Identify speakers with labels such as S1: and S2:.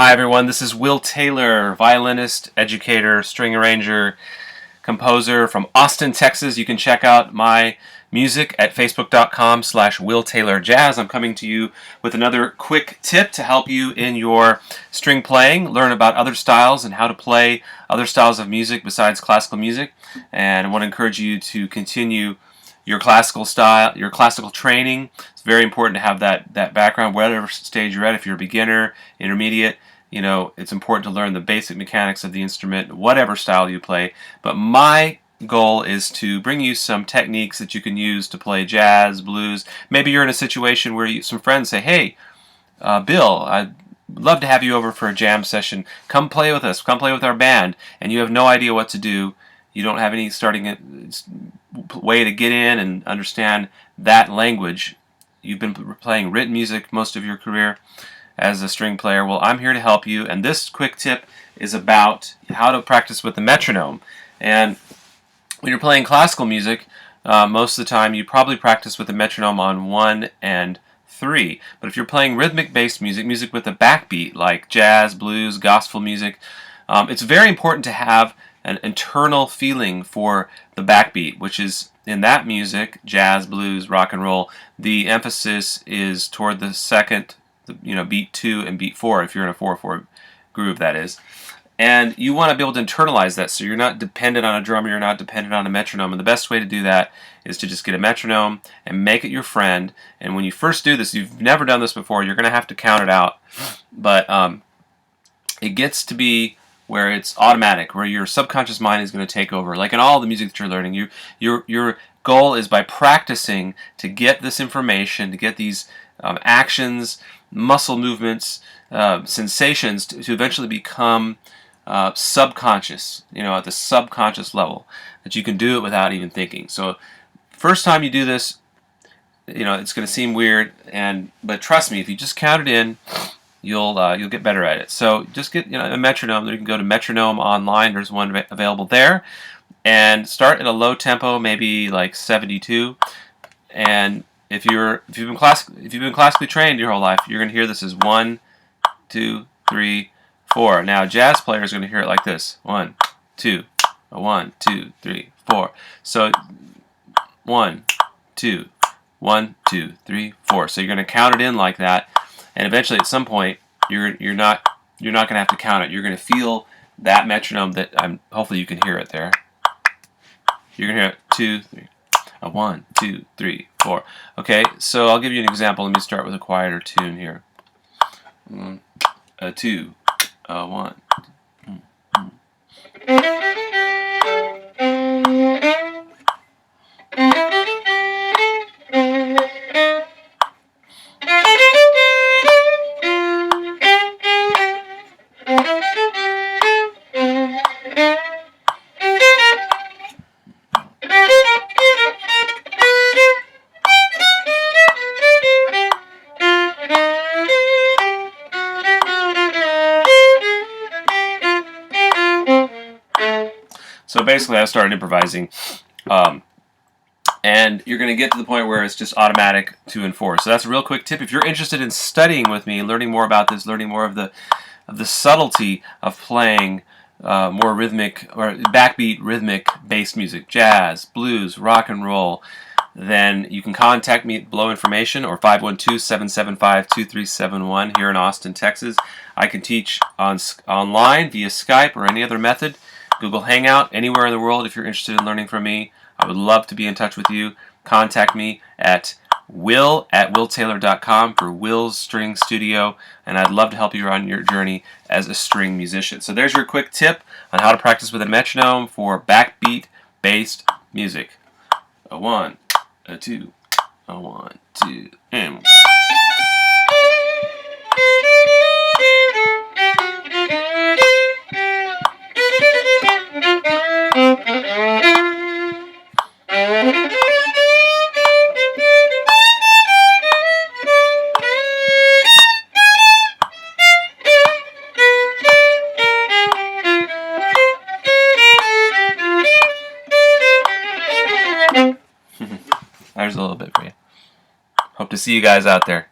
S1: Hi everyone, this is Will Taylor, violinist, educator, string arranger, composer from Austin, Texas. You can check out my music at facebook.com/WillTaylorJazz. I'm coming to you with another quick tip to help you in your string playing, learn about other styles and how to play other styles of music besides classical music. And I want to encourage you to continue your classical style, your classical training. It's very important to have that background, whatever stage you're at. If you're a beginner, intermediate, it's important to learn the basic mechanics of the instrument, whatever style you play. But my goal is to bring you some techniques that you can use to play jazz, blues. Maybe you're in a situation where some friends say, hey, Bill, I'd love to have you over for a jam session. Come play with us. Come play with our band. And you have no idea what to do. You don't have any way to get in and understand that language. You've been playing written music most of your career as a string player. Well, I'm here to help you, and this quick tip is about how to practice with the metronome. And when you're playing classical music, most of the time you probably practice with the metronome on 1 and 3. But if you're playing rhythmic-based music with a backbeat, like jazz, blues, gospel music, it's very important to have an internal feeling for the backbeat, which is in that music, jazz, blues, rock and roll, the emphasis is toward the second, beat 2 and beat 4, if you're in a 4/4 groove, that is. And you want to be able to internalize that, so you're not dependent on a drummer, you're not dependent on a metronome. And the best way to do that is to just get a metronome and make it your friend. And when you first do this, you've never done this before, you're going to have to count it out. But it gets to be where it's automatic, where your subconscious mind is going to take over. Like in all the music that you're learning, your goal is by practicing to get this information, to get these actions, muscle movements, sensations to eventually become subconscious, at the subconscious level, that you can do it without even thinking. So first time you do this, it's going to seem weird, but trust me, if you just count it in, you'll get better at it. So just get a metronome. You can go to metronome online. There's one available there, and start at a low tempo, maybe like 72. And if you've been classically trained your whole life, you're going to hear this as 1, 2, 3, 4. Now jazz players are going to hear it like this: 1, 2, 1, 2, 3, 4. So 1, 2, 1, 2, 3, 4. So you're going to count it in like that. And eventually, at some point, you're not going to have to count it. You're going to feel that metronome that hopefully you can hear it there. You're going to hear it 2, 3, 1, 2, 3, 4. Okay, so I'll give you an example. Let me start with a quieter tune here. 2, 1. So basically, I started improvising, and you're going to get to the point where it's just automatic 2 and 4. So that's a real quick tip. If you're interested in studying with me, learning more about this, learning more of the subtlety of playing more rhythmic or backbeat rhythmic-based music, jazz, blues, rock and roll, then you can contact me below information, or 512-775-2371 here in Austin, Texas. I can teach online via Skype or any other method. Google Hangout, anywhere in the world. If you're interested in learning from me, I would love to be in touch with you. Contact me at will@willtaylor.com for Will's String Studio, and I'd love to help you on your journey as a string musician. So there's your quick tip on how to practice with a metronome for backbeat-based music. 1, 2, 1, 2, and... There's a little bit for you. Hope to see you guys out there.